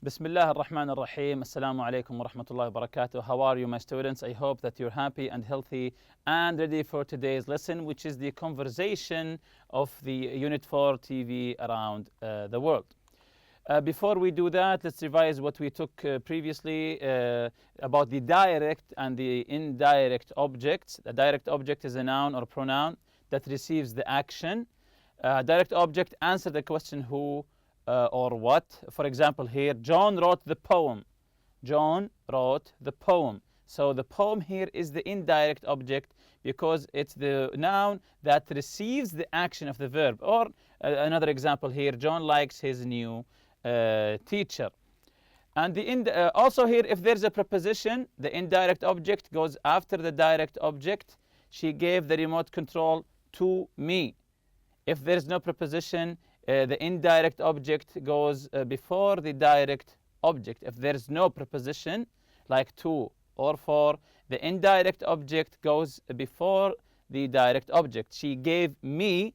Bismillah ar-Rahman ar-Rahim. Assalamu alaikum wa rahmatullahi wa barakatuh. How are you, my students? I hope that you're happy and healthy and ready for today's lesson, which is the conversation of the Unit 4 TV around the world. Before we do that, let's revise what we took previously about the direct and the indirect objects. The direct object is a noun or pronoun that receives the action. Direct object answer the question who or what. For example, here, John wrote the poem. John wrote the poem. So the poem here is the indirect object because it's the noun that receives the action of the verb. Or another example here, John likes his new teacher. And also here, if there's a preposition, the indirect object goes after the direct object. She gave the remote control to me. If there's no preposition, the indirect object goes before the direct object. If there's no preposition, like to or for, the indirect object goes before the direct object. She gave me,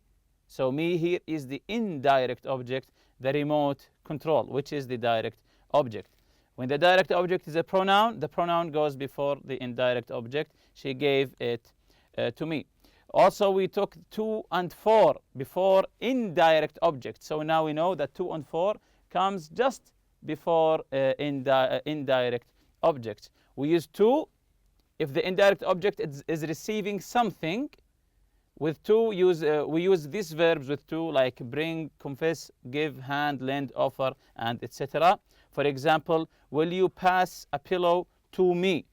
so me here is the indirect object, the remote control, which is the direct object. When the direct object is a pronoun, the pronoun goes before the indirect object. She gave it to me. Also, we took to and for before indirect objects. So now we know that to and for comes just before indirect objects. We use to if the indirect object is receiving something. With to, we use these verbs with to, like bring, confess, give, hand, lend, offer, and etc. For example, will you pass a pillow to me?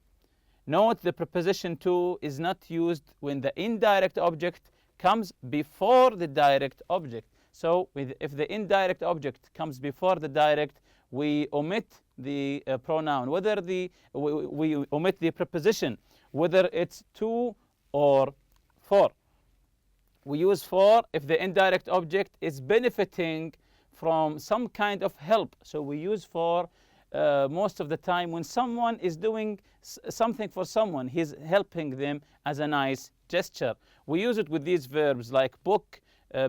Note the preposition to is not used when the indirect object comes before the direct object. So if the indirect object comes before the direct, we omit the pronoun, whether we omit the preposition, whether it's to or for. We use for if the indirect object is benefiting from some kind of help. So we use for most of the time when someone is doing something for someone, he's helping them as a nice gesture. We use it with these verbs like book,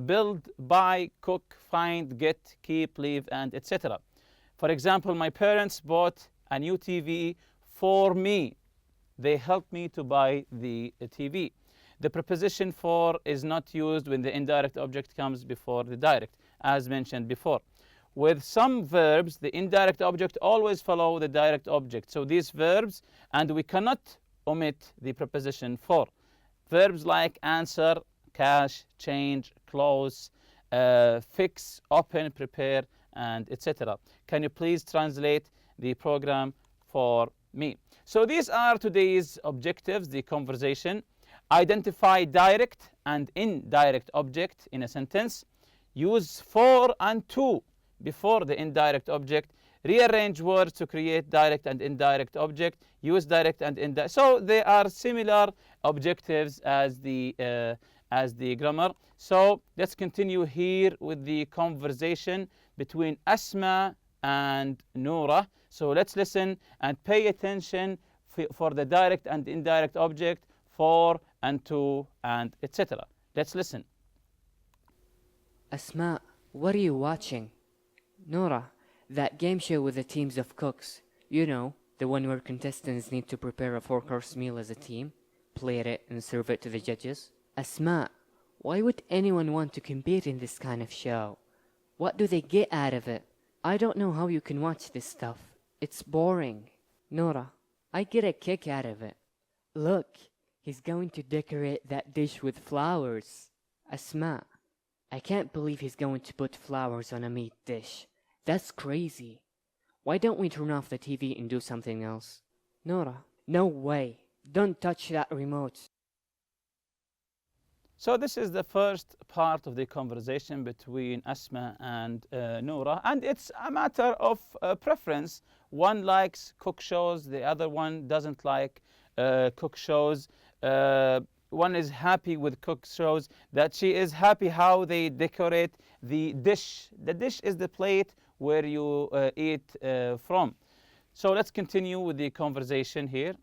build, buy, cook, find, get, keep, leave, and etc. For example, my parents bought a new TV for me. They helped me to buy the TV. The preposition for is not used when the indirect object comes before the direct, as mentioned before. With some verbs, the indirect object always follow the direct object. So these verbs, and we cannot omit the preposition for. Verbs like answer, cash, change, close, fix, open, prepare, and etc. Can you please translate the program for me? So these are today's objectives, the conversation. Identify direct and indirect object in a sentence. Use for and to before the indirect object. Rearrange words to create direct and indirect object. Use direct and indirect. So they are similar objectives as the grammar. So let's continue here with the conversation between Asma and Noura. So let's listen and pay attention for the direct and indirect object, for and to and etc. Let's listen. Asma, what are you watching? Nora, that game show with the teams of cooks. You know, the one where contestants need to prepare a 4-course meal as a team, plate it and serve it to the judges. Asma, why would anyone want to compete in this kind of show? What do they get out of it? I don't know how you can watch this stuff. It's boring. Nora, I get a kick out of it. Look, he's going to decorate that dish with flowers. Asma, I can't believe he's going to put flowers on a meat dish. That's crazy. Why don't we turn off the TV and do something else? Nora, no way. Don't touch that remote. So this is the first part of the conversation between Asma and Noura, and it's a matter of preference. One likes cook shows, the other one doesn't like cook shows. One is happy with cook shows, that she is happy how they decorate the dish. The dish is the plate where you eat from. So let's continue with the conversation here.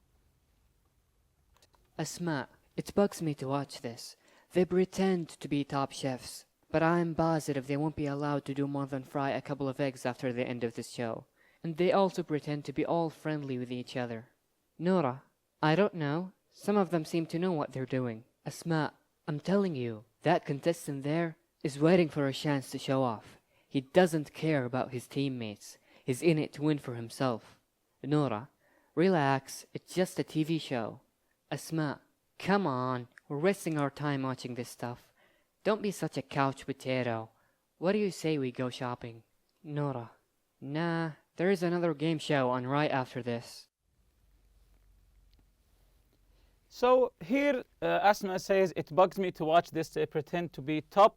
Asma, it bugs me to watch this. They pretend to be top chefs, but I'm positive they won't be allowed to do more than fry a couple of eggs after the end of this show. and they also pretend to be all friendly with each other. Nora, I don't know. Some of them seem to know what they're doing. Asma, I'm telling you, that contestant there is waiting for a chance to show off. He doesn't care about his teammates. He's in it to win for himself. Nora, relax. It's just a TV show. Asma, come on. We're wasting our time watching this stuff. Don't be such a couch potato. What do you say we go shopping? Nora, nah, there is another game show on right after this. So here Asma says, it bugs me to watch this. They pretend to be top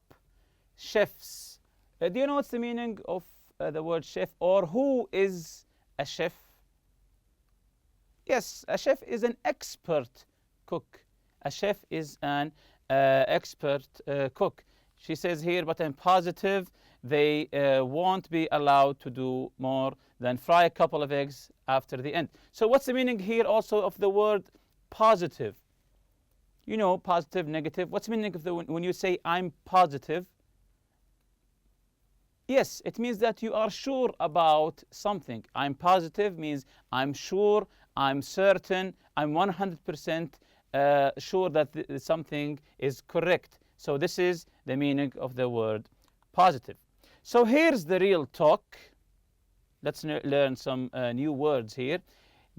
chefs. Do you know what's the meaning of the word chef, or who is a chef? Yes, a chef is an expert cook. A chef is an expert cook. She says here, but I'm positive they won't be allowed to do more than fry a couple of eggs after the end. So what's the meaning here also of the word positive? You know, positive, negative. What's the meaning of when you say I'm positive? Yes, it means that you are sure about something. I'm positive means I'm sure, I'm certain, I'm 100% sure that something is correct. So this is the meaning of the word positive. So here's the real talk. Let's learn some new words here.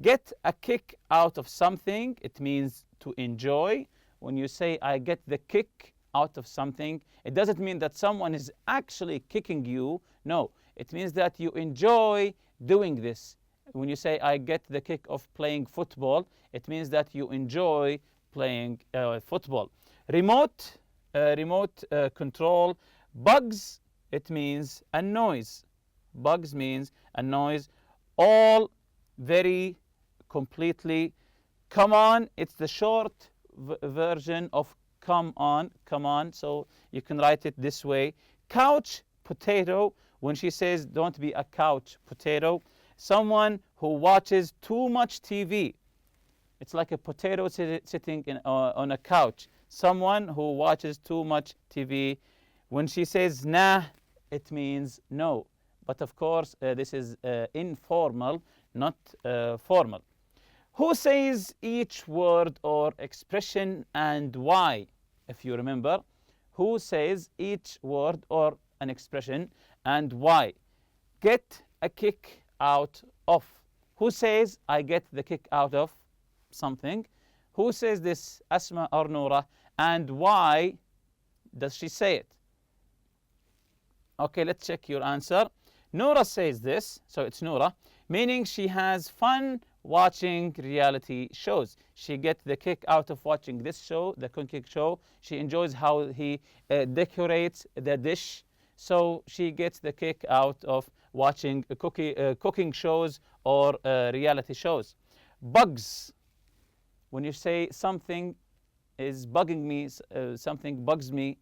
Get a kick out of something, it means to enjoy. When you say I get the kick out of something, it doesn't mean that someone is actually kicking you. No, it means that you enjoy doing this. When you say I get the kick of playing football, it means that you enjoy playing football. Remote control. Bugs, it means a noise. Bugs means a noise. All, very, completely. Come on, it's the short version of come on. So you can write it this way. Couch potato. When she says don't be a couch potato, someone who watches too much TV. It's like a potato sitting on a couch. Someone who watches too much TV. When she says nah, it means no. But of course, this is informal, not formal. Who says each word or expression and why? If you remember, who says each word or an expression and why? Get a kick out of. Who says I get the kick out of something? Who says this, Asma or Noura? And why does she say it? Okay, let's check your answer. Noura says this, so it's Noura, meaning she has fun watching reality shows. She gets the kick out of watching this show, the cooking show. She enjoys how he decorates the dish. So she gets the kick out of watching cooking shows or reality shows. Bugs. When you say something is bugging me, something bugs me,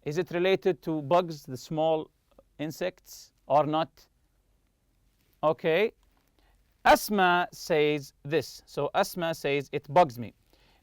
is it related to bugs, the small insects, or not? Okay. Asma says this. So Asma says it bugs me,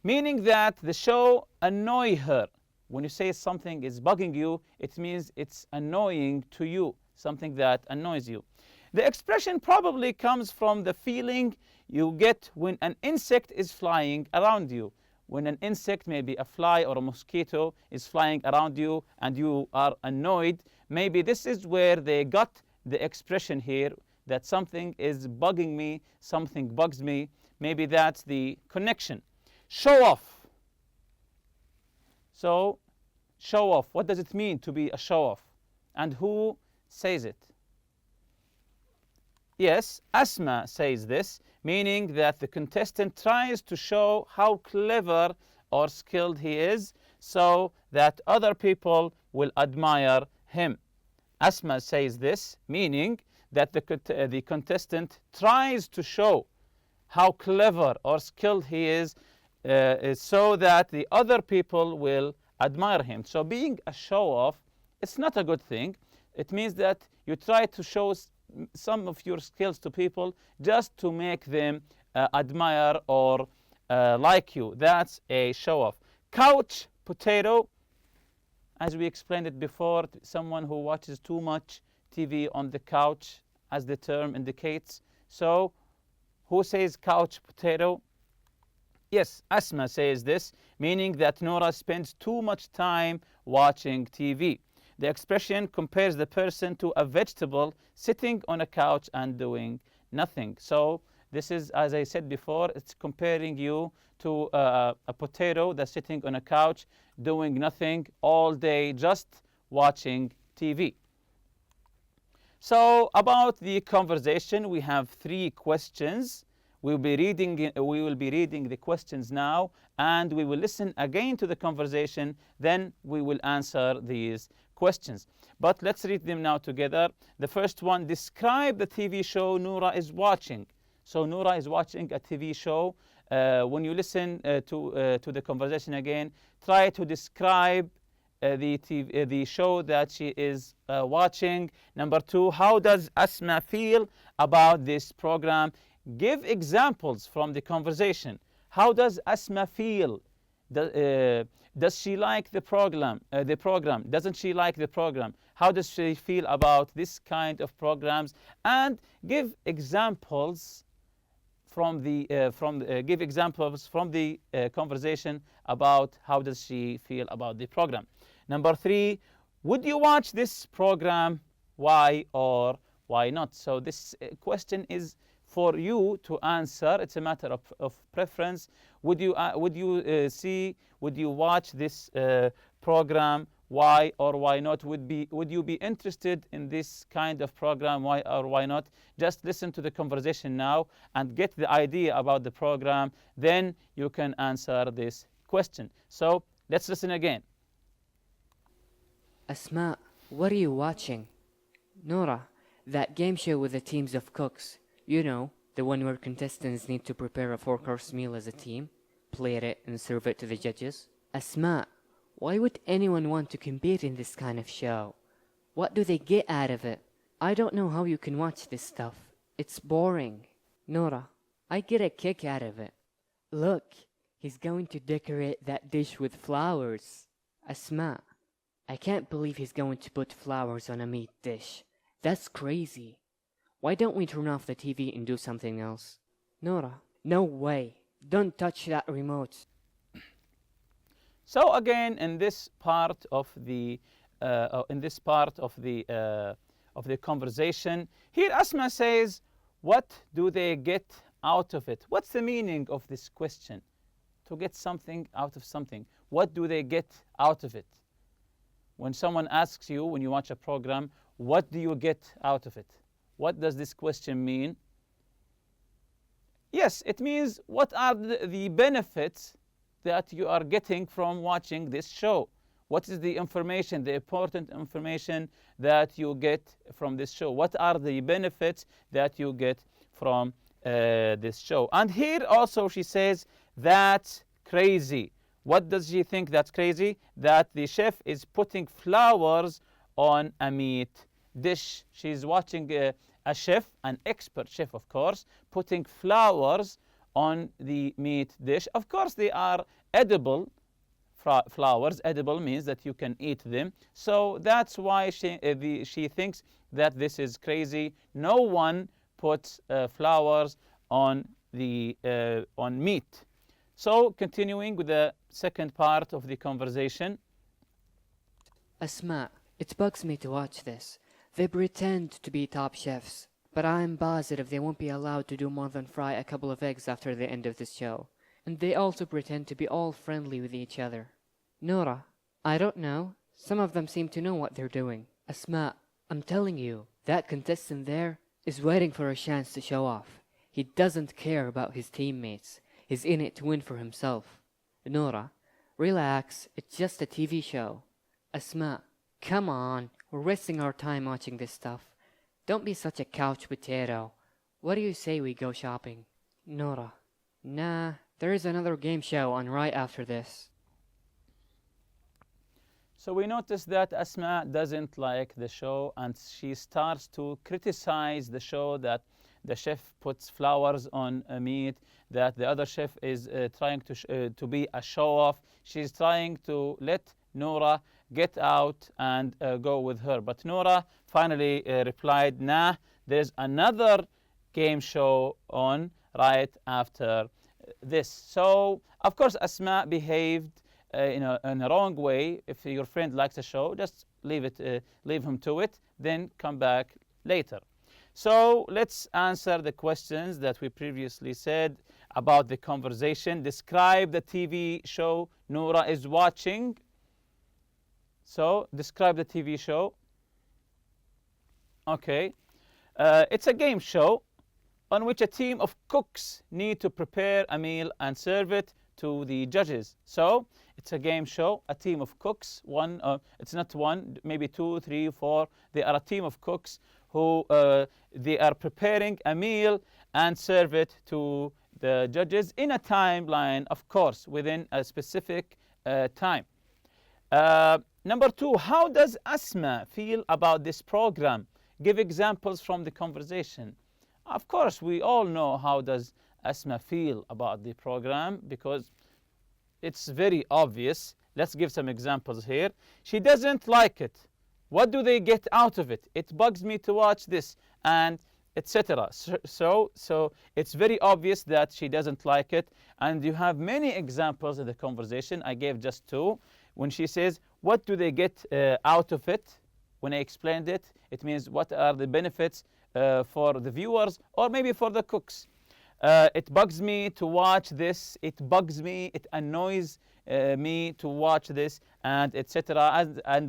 meaning that the show annoy her. When you say something is bugging you, it means it's annoying to you, something that annoys you. The expression probably comes from the feeling you get when an insect is flying around you. When an insect, maybe a fly or a mosquito, is flying around you and you are annoyed, maybe this is where they got the expression here, that something is bugging me, something bugs me. Maybe that's the connection. Show off. So, show off. What does it mean to be a show off? And who says it? Yes, Asma says this, meaning that the contestant tries to show how clever or skilled he is so that other people will admire him. Asma says this, meaning that the contestant tries to show how clever or skilled he is so that the other people will admire him. So being a show-off, it's not a good thing. It means that you try to show some of your skills to people just to make them admire or like you. That's a show-off. Couch potato, as we explained it before, someone who watches too much TV on the couch as the term indicates. So, who says couch potato? Yes, Asma says this, meaning that Nora spends too much time watching TV. The expression compares the person to a vegetable sitting on a couch and doing nothing. So this is, as I said before, it's comparing you to a potato that's sitting on a couch doing nothing all day, just watching TV. So about the conversation, we have 3 questions. We will be reading the questions now, and we will listen again to the conversation. Then we will answer these questions. But let's read them now together. The first one: describe the TV show Noura is watching. So Noura is watching a TV show. When you listen to the conversation again, try to describe the show that she is watching. Number 2, how does Asma feel about this program? Give examples from the conversation. How does Asma feel? Does she like the program? Doesn't she like the program? How does she feel about this kind of programs? And give examples from the conversation about how does she feel about the program. Number 3, would you watch this program? Why or why not? So this question is for you to answer. It's a matter of preference. Would you watch this program? Why or why not? Would you be interested in this kind of program? Why or why not? Just listen to the conversation now and get the idea about the program. Then you can answer this question. So let's listen again. Asma, what are you watching? Noura, that game show with the teams of cooks. You know, the one where contestants need to prepare a 4-course meal as a team, plate it and serve it to the judges. Asma, why would anyone want to compete in this kind of show? What do they get out of it? I don't know how you can watch this stuff. It's boring. Noura, I get a kick out of it. Look, he's going to decorate that dish with flowers. Asma, I can't believe he's going to put flowers on a meat dish. That's crazy. Why don't we turn off the TV and do something else? Noura, no way. Don't touch that remote. So again, in this part of the conversation, here Asma says, "What do they get out of it?" What's the meaning of this question? To get something out of something. What do they get out of it? When someone asks you, when you watch a program, what do you get out of it? What does this question mean? Yes, it means what are the benefits that you are getting from watching this show? What is the information, the important information that you get from this show? What are the benefits that you get from this show? And here also she says, that's crazy. What does she think that's crazy? That the chef is putting flowers on a meat dish. She's watching a chef, an expert chef of course, putting flowers on the meat dish. Of course they are edible flowers. Edible means that you can eat them. So that's why she thinks that this is crazy. No one puts flowers on meat. So continuing with the second part of the conversation. Asma, it bugs me to watch this. They pretend to be top chefs, but I'm positive they won't be allowed to do more than fry a couple of eggs after the end of this show. And they also pretend to be all friendly with each other. Noura, I don't know. Some of them seem to know what they're doing. Asma, I'm telling you, that contestant there is waiting for a chance to show off. He doesn't care about his teammates. He's in it to win for himself. Noura, relax. It's just a TV show. Asma, come on. We're wasting our time watching this stuff. Don't be such a couch potato. What do you say we go shopping? Noura, nah, there is another game show on right after this. So we notice that Asma doesn't like the show and she starts to criticize the show, that the chef puts flowers on meat, that the other chef is trying to be a show-off. She's trying to let Noura get out and go with her. But Noura finally replied, nah, there's another game show on right after this. So, of course, Asma behaved in a wrong way. If your friend likes a show, just leave him to it, then come back later. So let's answer the questions that we previously said about the conversation. Describe the TV show Noura is watching. So describe the TV show. Okay. It's a game show on which a team of cooks need to prepare a meal and serve it to the judges. So it's a game show, a team of cooks. It's not one, maybe 2, 3, 4. They are a team of cooks who they are preparing a meal and serve it to the judges in a timeline, of course, within a specific time. Number 2, how does Asma feel about this program? Give examples from the conversation. Of course, we all know how does Asma feel about the program because it's very obvious. Let's give some examples here. She doesn't like it. What do they get out of it? It bugs me to watch this, and etc. So it's very obvious that she doesn't like it, and you have many examples in the conversation. I gave just 2. When she says, what do they get out of it? When I explained it, it means what are the benefits for the viewers or maybe for the cooks. It bugs me to watch this. It bugs me. It annoys me to watch this, and etc. As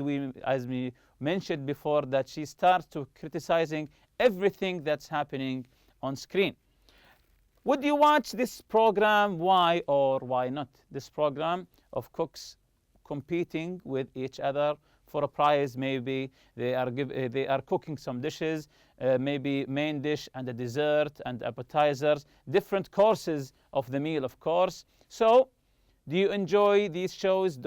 we mentioned before, that she starts to criticizing everything that's happening on screen. Would you watch this program? Why or why not? This program of cooks competing with each other for a prize. Maybe they are cooking some dishes, maybe main dish and a dessert and appetizers, different courses of the meal, of course. So do you enjoy these shows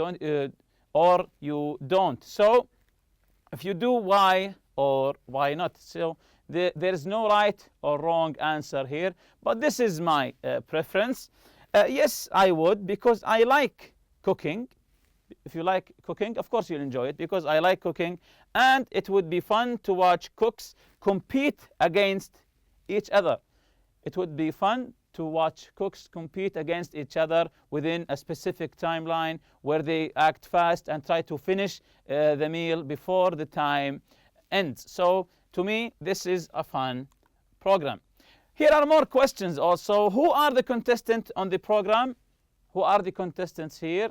or you don't? So if you do, why or why not? So there is no right or wrong answer here, but this is my preference. Yes, I would, because I like cooking. If you like cooking, of course you'll enjoy it, because I like cooking, and it would be fun to watch cooks compete against each other. It would be fun to watch cooks compete against each other within a specific timeline where they act fast and try to finish the meal before the time ends. So to me, this is a fun program. Here are more questions also. Who are the contestants on the program? Who are the contestants here?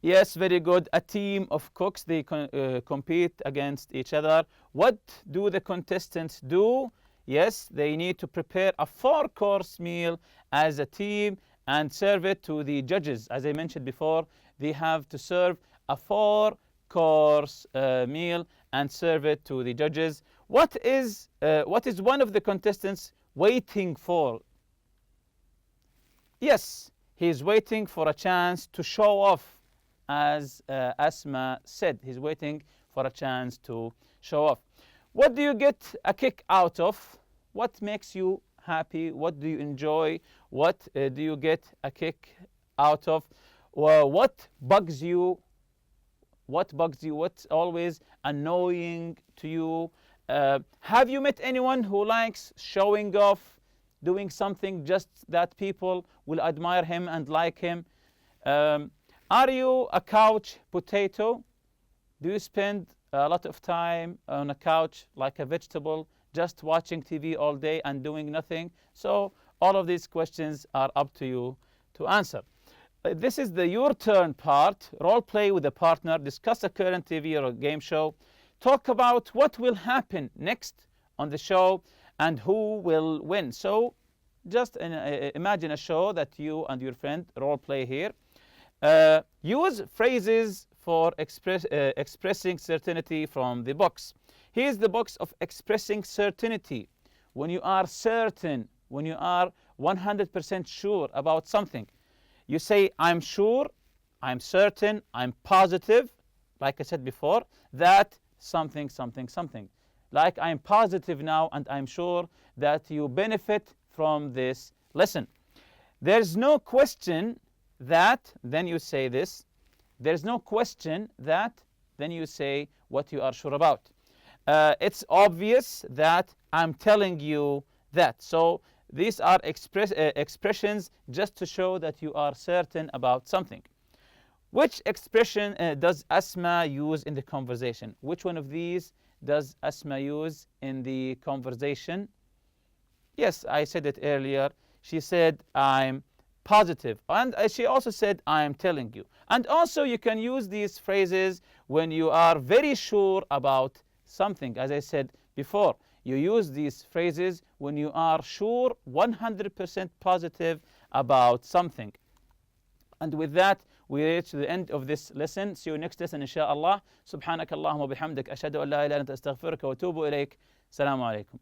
Yes, very good. A team of cooks. They compete against each other. What do the contestants do? Yes, they need to prepare a 4-course meal as a team and serve it to the judges. As I mentioned before, they have to serve a 4-course meal and serve it to the judges. What is one of the contestants waiting for? Yes, he is waiting for a chance to show off. As Asma said, he's waiting for a chance to show off. What do you get a kick out of? What makes you happy? What do you enjoy? What do you get a kick out of? Well, what bugs you? What bugs you? What's always annoying to you? Have you met anyone who likes showing off, doing something just that people will admire him and like him? Are you a couch potato? Do you spend a lot of time on a couch like a vegetable, just watching TV all day and doing nothing? So all of these questions are up to you to answer. This is the your turn part. Role play with a partner. Discuss a current TV or a game show. Talk about what will happen next on the show and who will win. So just imagine a show that you and your friend role play here. Use phrases for expressing certainty from the box. Here's the box of expressing certainty. When you are certain, when you are 100% sure about something, you say, I'm sure, I'm certain, I'm positive, like I said before, that something, something, something. Like I'm positive now and I'm sure that you benefit from this lesson. There's no question that, then you say this. There's no question that, then you say what you are sure about. it's obvious that I'm telling you that. So these are expressions just to show that you are certain about something. Which expression does Asma use in the conversation? Which one of these does Asma use in the conversation? Yes, I said it earlier. She said, I'm positive. And she also said, I am telling you. And also you can use these phrases when you are very sure about something. As I said before, you use these phrases when you are sure, 100% positive about something. And with that, we reach the end of this lesson. See you next lesson, inshallah. Subhanak Allahumma bihamdik. Ashhadu an la ilaha illa anta astaghfiruka wa atubu ilayk. Assalamu alaikum.